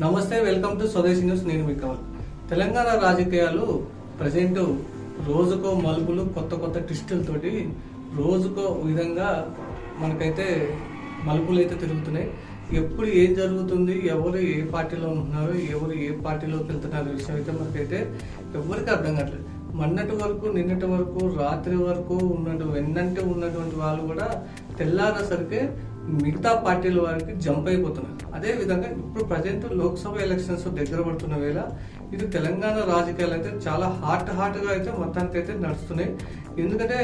నమస్తే, welcome to స్వదేశీ news. నేను మీ కమల్. తెలంగాణ రాజకీయాలు ప్రజెంట్ రోజుకో మలుపులు, కొత్త కొత్త ట్విస్టులతోటి రోజుకో విధంగా మనకైతే మలుపులు అయితే తిరుగుతున్నాయి. ఎప్పుడు ఏం జరుగుతుంది, ఎవరు ఏ పార్టీలో ఉంటున్నారు, ఎవరు ఏ పార్టీలోకి వెళ్తున్నారు విషయం అయితే మనకైతే ఎవరికి అర్థం కావట్లేదు. మొన్నటి వరకు, నిన్నటి వరకు, రాత్రి వరకు వెన్నంటే ఉన్నటువంటి వాళ్ళు కూడా తెల్లారేసరికి మిగతా పార్టీల వారికి జంప్ అయిపోతున్నారు. అదే విధంగా ఇప్పుడు ప్రజెంట్ లోక్సభ ఎలక్షన్స్ దగ్గర పడుతున్న వేళ ఇది తెలంగాణ రాజకీయాలు అయితే చాలా హాట్ గా అయితే మొత్తానికి అయితే నడుస్తున్నాయి. ఎందుకంటే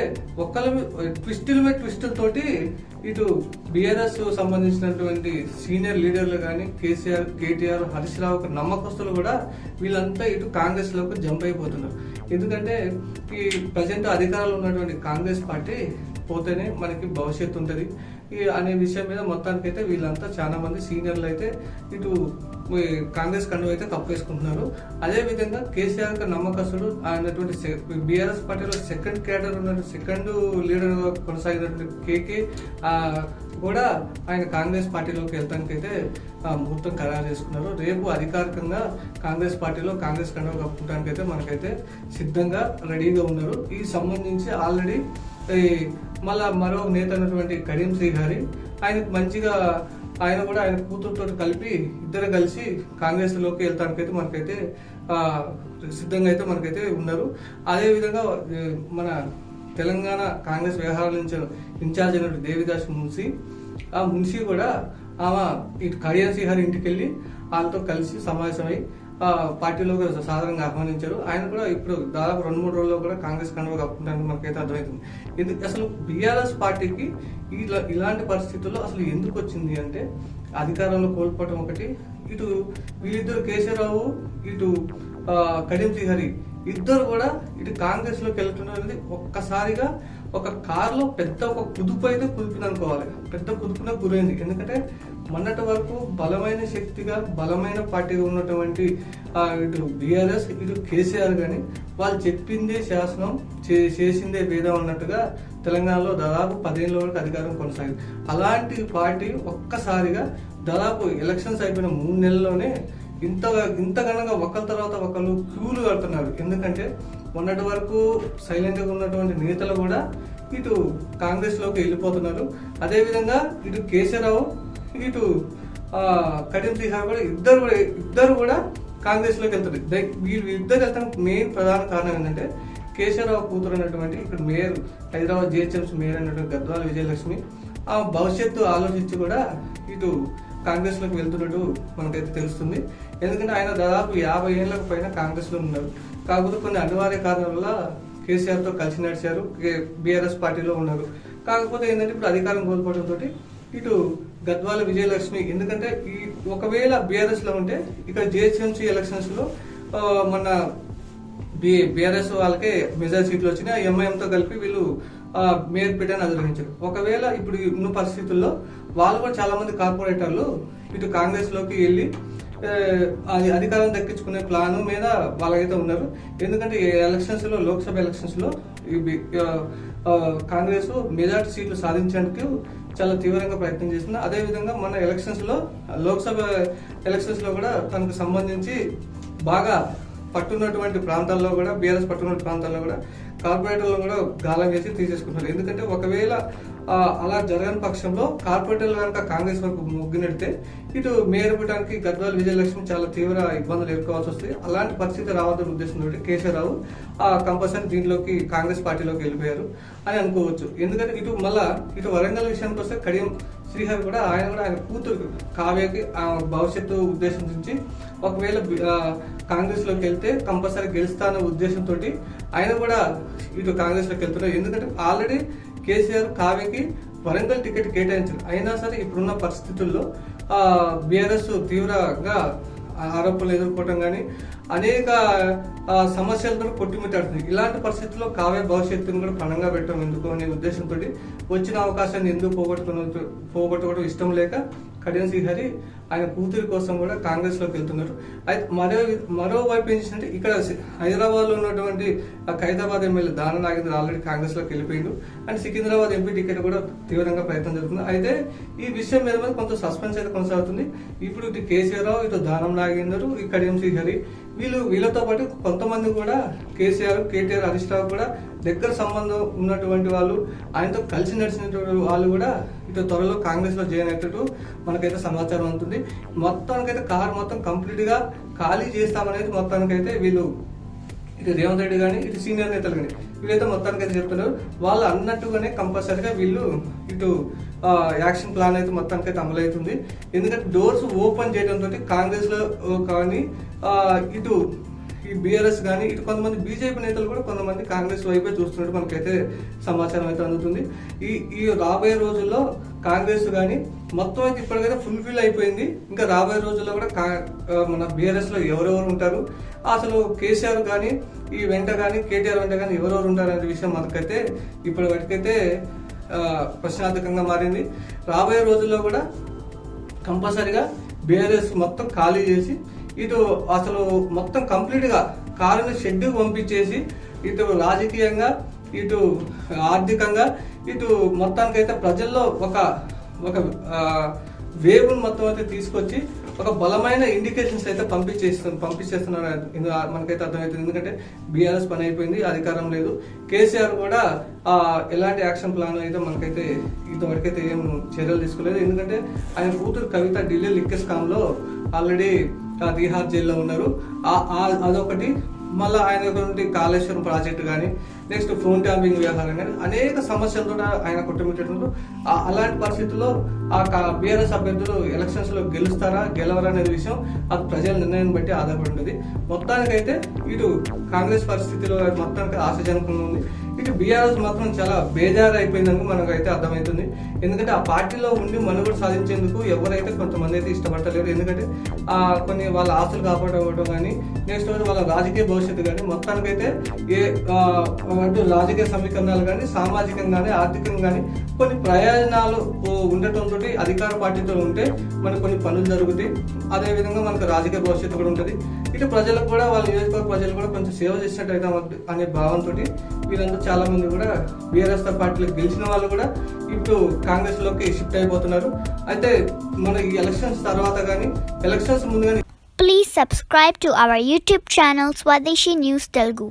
ట్విస్టుల మీద ట్విస్టులతోటి ఇటు బీఆర్ఎస్ సంబంధించినటువంటి సీనియర్ లీడర్లు కానీ కేసీఆర్, కేటీఆర్, హరీష్ రావు నమ్మకస్తులు కూడా వీళ్ళంతా ఇటు కాంగ్రెస్ లోకి జంప్ అయిపోతున్నారు. ఎందుకంటే ఈ ప్రజెంట్ అధికారంలో ఉన్నటువంటి కాంగ్రెస్ పార్టీ పోతేనే మనకి భవిష్యత్తు ఉంటుంది అనే విషయం మీద మొత్తానికైతే వీళ్ళంతా చాలా మంది సీనియర్లు అయితే ఇటు కాంగ్రెస్ కండువ అయితే కప్పేసుకుంటున్నారు. అదే విధంగా కేసీఆర్ నమ్మకస్తుడు అయినటువంటి బీఆర్ఎస్ పార్టీలో సెకండ్ క్యాడర్ ఉన్న సెకండ్ లీడర్ కొనసాగినటువంటి కేకే కూడా ఆయన కాంగ్రెస్ పార్టీలోకి వెళ్తానికి అయితే ముహూర్తం ఖరారు చేసుకున్నారు. రేపు అధికారికంగా కాంగ్రెస్ పార్టీలో కాంగ్రెస్ కండువ కప్పుకోవడానికి అయితే మనకైతే సిద్ధంగా రెడీగా ఉన్నారు. ఈ సంబంధించి ఆల్రెడీ మళ్ళా మరో నేత అయినటువంటి కరీం శ్రీహరి ఆయనకు మంచిగా ఆయన కూడా ఆయన కూతురుతో కలిపి ఇద్దరు కలిసి కాంగ్రెస్ లోకి వెళ్తానికైతే మనకైతే సిద్ధంగా అయితే మనకైతే ఉన్నారు. అదే విధంగా మన తెలంగాణ కాంగ్రెస్ వ్యవహారాల నుంచి ఇన్ఛార్జ్ అయినటువంటి దేవిదాస్ మున్షి, ఆ మున్షి కూడా ఆమె ఇటు కడియం శ్రీహరి ఇంటికి వెళ్ళి వాళ్ళతో కలిసి సమావేశమై పార్టీలో సాధారణంగా ఆహ్వానించారు. ఆయన కూడా ఇప్పుడు దాదాపు 2-3 రోజుల్లో కూడా కాంగ్రెస్ కండువ కప్పుకుంటానికి మనకైతే అర్థమవుతుంది. ఎందుకు అసలు బీఆర్ఎస్ పార్టీకి ఇలాంటి పరిస్థితుల్లో అసలు ఎందుకు వచ్చింది అంటే అధికారంలో కోల్పోవటం ఒకటి, ఇటు వీళ్ళిద్దరు కేసీరావు, ఇటు కడియం శ్రీహరి ఇద్దరు కూడా ఇటు కాంగ్రెస్ లోకి వెళ్తున్నది ఒక్కసారిగా ఒక కారులో పెద్ద ఒక కుదుపు అయితే కుదిపిననుకోవాలి. పెద్ద కుదుపున గురైంది. ఎందుకంటే మొన్నటి వరకు బలమైన శక్తిగా, బలమైన పార్టీగా ఉన్నటువంటి ఇటు బీఆర్ఎస్, ఇటు కేసీఆర్ కానీ వాళ్ళు చెప్పిందే శాసనం, చేసిందే వేదం అన్నట్టుగా తెలంగాణలో దాదాపు 10 ఏళ్ళ వరకు అధికారం కొనసాగింది. అలాంటి పార్టీ ఒక్కసారిగా దాదాపు ఎలక్షన్స్ అయిపోయిన 3 నెలల్లోనే ఇంతగనంగా ఒకరి తర్వాత ఒకరు క్యూలు కడుతున్నారు. ఎందుకంటే మొన్నటి వరకు సైలెంట్ గా ఉన్నటువంటి నేతలు కూడా ఇటు కాంగ్రెస్ లోకి వెళ్ళిపోతున్నారు. అదే విధంగా ఇటు కేసీరావు, ఇటు కడియం శ్రీహరి కూడా ఇద్దరు కూడా కాంగ్రెస్ లోకి వెళ్తారు. వీళ్ళు ఇద్దరు వెళ్తానికి మెయిన్ ప్రధాన కారణం ఏంటంటే కేసీరావు కూతురు అన్నటువంటి ఇక్కడ మేయర్, హైదరాబాద్ జిహెచ్ఎంసీ మేయర్ అన్నటువంటి గద్వాల విజయలక్ష్మి ఆ భవిష్యత్తు ఆలోచించి కూడా ఇటు కాంగ్రెస్ లోకి వెళ్తున్నట్టు మనకైతే తెలుస్తుంది. ఎందుకంటే ఆయన దాదాపు 50 ఏళ్లకు పైన కాంగ్రెస్ లో ఉన్నారు. కాకపోతే కొన్ని అనివార్య కారణాల వల్ల కేసీఆర్ తో కలిసి నడిచారు, బీఆర్ఎస్ పార్టీలో ఉన్నారు. కాకపోతే ఏంటంటే ఇప్పుడు అధికారం కోల్పోవడంతో ఇటు గద్వాల విజయలక్ష్మి, ఎందుకంటే ఈ ఒకవేళ బీఆర్ఎస్ లో ఉంటే ఇక్కడ జిహెచ్ఎంసీ ఎలక్షన్స్ లో మన బీఆర్ఎస్ వాళ్ళకే మెజార్ సీట్లు వచ్చినాయి. ఎంఐఎంతో కలిపి వీళ్ళు మేయర్ పీఠాన్ని అధిరోహించారు. ఒకవేళ ఇప్పుడు ఉన్న పరిస్థితుల్లో వాళ్ళు కూడా చాలా మంది కార్పొరేటర్లు ఇటు కాంగ్రెస్ లోకి వెళ్ళి అది అధికారం దక్కించుకునే ప్లాన్ మీద వాళ్ళైతే ఉన్నారు. ఎందుకంటే ఎలక్షన్స్ లో, లోక్సభ ఎలక్షన్స్ లో కాంగ్రెస్ మెజార్టీ సీట్లు సాధించడానికి చాలా తీవ్రంగా ప్రయత్నం చేస్తుంది. అదే విధంగా మన ఎలక్షన్స్ లో, లోక్సభ ఎలక్షన్స్ లో కూడా తనకు సంబంధించి బాగా పట్టున్నటువంటి ప్రాంతాల్లో కూడా, బీఆర్ఎస్ పట్టున్న ప్రాంతాల్లో కూడా కార్పొరేటర్లు కూడా గాలం వేసి తీసేసుకుంటున్నారు. ఎందుకంటే ఒకవేళ అలా జరగని పక్షంలో కార్పొరేటర్లు కనుక కాంగ్రెస్ వరకు ముగ్గునెడితే ఇటు మేయర్ పీఠానికి గద్వాల విజయలక్ష్మి చాలా తీవ్ర ఇబ్బందులు ఎదుర్కోవాల్సి వస్తుంది. అలాంటి పరిస్థితి రావద్దన్న ఉద్దేశంతో కేసీరావు కంపల్సరీ దీంట్లోకి కాంగ్రెస్ పార్టీలోకి వెళ్ళిపోయారు అని అనుకోవచ్చు. ఎందుకంటే ఇటు వరంగల్ విషయానికి వస్తే కడియం శ్రీహరి కూడా ఆయన కూతురు కావ్యకి భవిష్యత్తు ఉద్దేశం నుంచి ఒకవేళ కాంగ్రెస్ లోకి వెళ్తే కంపల్సరీ గెలుస్తాన్న ఉద్దేశంతో ఆయన కూడా ఇటు కాంగ్రెస్ లోకి వెళ్తున్నారు. ఎందుకంటే ఆల్రెడీ కేసీఆర్ కావ్యకి వరంగల్ టికెట్ కేటాయించారు. అయినా సరే ఇప్పుడున్న పరిస్థితుల్లో బీఆర్ఎస్ తీవ్రంగా ఆరోపణలు ఎదుర్కోవటం కానీ అనేక సమస్యలతో కొట్టుమిట్టాడుతుంది. ఇలాంటి పరిస్థితుల్లో కావ్య భవిష్యత్తును కూడా పణంగా పెట్టడం ఎందుకు అనే ఉద్దేశంతో వచ్చిన అవకాశాన్ని ఎందుకు పోగొట్టుకోవడం ఇష్టం లేక కడియం శ్రీహరి ఆయన కూతురి కోసం కూడా కాంగ్రెస్ లోకి వెళ్తున్నారు. అయితే మరోవైపు ఏం చేసిందంటే ఇక్కడ హైదరాబాద్ లో ఉన్నటువంటి ఖైరతాబాద్ ఎమ్మెల్యే దానం నాగేంద్ర ఆల్రెడీ కాంగ్రెస్ లోకి వెళ్ళిపోయిండు అండ్ సికింద్రాబాద్ ఎంపీ టికెట్ కూడా తీవ్రంగా ప్రయత్నం జరుగుతుంది. అయితే ఈ విషయం మీద కొంత సస్పెన్స్ అయితే కొనసాగుతుంది. ఇప్పుడు ఇటు కేసీఆర్ రావు, ఇటు దానం నాగేందర్, ఈ కడియం శ్రీహరి వీళ్ళతో పాటు కొంతమంది కూడా కేసీఆర్, కేటీఆర్, హరీష్ రావు కూడా దగ్గర సంబంధం ఉన్నటువంటి వాళ్ళు, ఆయనతో కలిసి నడిచినటువంటి వాళ్ళు కూడా ఇటు త్వరలో కాంగ్రెస్ లో జాయిన్ అయ్యేటట్టు మనకైతే సమాచారం ఉంటుంది. మొత్తానికైతే కారు మొత్తం కంప్లీట్ గా ఖాళీ చేస్తామనేది మొత్తానికైతే వీళ్ళు ఇటు రేవంత్ రెడ్డి కానీ ఇటు సీనియర్ నేతలు కానీ వీళ్ళైతే మొత్తానికైతే చెప్తున్నారు. వాళ్ళు అన్నట్టుగానే కంపల్సరీగా వీళ్ళు ఇటు యాక్షన్ ప్లాన్ అయితే మొత్తానికైతే అమలవుతుంది. ఎందుకంటే డోర్స్ ఓపెన్ చేయడంతో కాంగ్రెస్ లో కానీ ఇటు ఈ బీఆర్ఎస్ కానీ ఇటు కొంతమంది బీజేపీ నేతలు కూడా కొంతమంది కాంగ్రెస్ వైపే చూస్తున్నట్టు మనకైతే సమాచారం అయితే అందుతుంది. ఈ రాబోయే రోజుల్లో కాంగ్రెస్ కానీ మొత్తం అయితే ఇప్పటికైతే ఫుల్ఫిల్ అయిపోయింది. ఇంకా రాబోయే రోజుల్లో కూడా మన బీఆర్ఎస్ లో ఎవరెవరు ఉంటారు, అసలు కేసీఆర్ కానీ ఈ వెంట కానీ కేటీఆర్ వెంట కానీ ఎవరెవరు ఉంటారు అనే విషయం మనకైతే ఇప్పటి వరకైతే ప్రశ్నార్థకంగా మారింది. రాబోయే రోజుల్లో కూడా కంపల్సరిగా బీఆర్ఎస్ మొత్తం ఖాళీ చేసి ఇటు అసలు మొత్తం కంప్లీట్ గా కారుని షెడ్యూల్ పంపించేసి ఇటు రాజకీయంగా ఇటు ఆర్థికంగా ఇటు మొత్తానికైతే ప్రజల్లో ఒక వేవ్ మొత్తం అయితే తీసుకొచ్చి ఒక బలమైన ఇండికేషన్స్ అయితే పంపించేస్తున్నారు మనకైతే అర్థమవుతుంది. ఎందుకంటే బీఆర్ఎస్ పని అయిపోయింది, అధికారం లేదు. కేసీఆర్ కూడా ఎలాంటి యాక్షన్ ప్లాన్ అయితే మనకైతే ఇంతవరకైతే ఏం చర్యలు తీసుకోలేదు. ఎందుకంటే ఆయన కూతురు కవిత ఢిల్లీ లిక్కర్ స్కామ్ లో ఆల్రెడీ తిహార్ జైల్లో ఉన్నారు. అదొకటి. మళ్ళీ ఆయన కాళేశ్వరం ప్రాజెక్టు కానీ నెక్స్ట్ ఫోన్ ట్యాపింగ్ వ్యవహారం కానీ అనేక సమస్యలతో ఆయన కొట్టుమిట్టడంతో అలాంటి పరిస్థితుల్లో బీఆర్ఎస్ అభ్యర్థులు ఎలక్షన్స్ లో గెలుస్తారా గెలవరా అనే విషయం అది ప్రజల నిర్ణయాన్ని బట్టి ఆధారపడి ఉంటుంది. మొత్తానికైతే ఇటు కాంగ్రెస్ పరిస్థితిలో మొత్తానికి ఆశాజనకంగా ఉంది. ఇటు బీఆర్ఎస్ మాత్రం చాలా బేజారు అయిపోయిందని మనకు అయితే అర్థమవుతుంది. ఎందుకంటే ఆ పార్టీలో ఉండి మనుగడ సాధించేందుకు ఎవరైతే కొంతమంది అయితే ఇష్టపడలేరు. ఎందుకంటే కొన్ని వాళ్ళ ఆస్తులు కాపాడుకోవడం కానీ నెక్స్ట్ వాళ్ళ రాజకీయ భవిష్యత్తు కానీ మొత్తానికైతే అటు రాజకీయ సమీకరణాలు కానీ సామాజికంగా కానీ ఆర్థికంగా కానీ కొన్ని ప్రయోజనాలు ఉండటంతో అధికార పార్టీతో ఉంటే మనకు కొన్ని పనులు జరుగుతాయి. అదేవిధంగా మనకు రాజకీయ భవిష్యత్తు కూడా ఉంటుంది. ఇటు ప్రజలకు కూడా వాళ్ళ నియోజకవర్గ ప్రజలు కూడా కొంచెం సేవ చేసినట్టు అయితే అనే భావంతో వీళ్ళందరూ చాలా మంది కూడా బీఆర్ఎస్ పార్టీలో గెలిచిన వాళ్ళు కూడా ఇప్పుడు కాంగ్రెస్ లోకి షిఫ్ట్ అయిపోతున్నారు. అయితే మన ఈ ఎలక్షన్స్ తర్వాత కానీ ఎలక్షన్స్ ముందు కానీ Please subscribe to our YouTube channel Swadeshi News Telugu.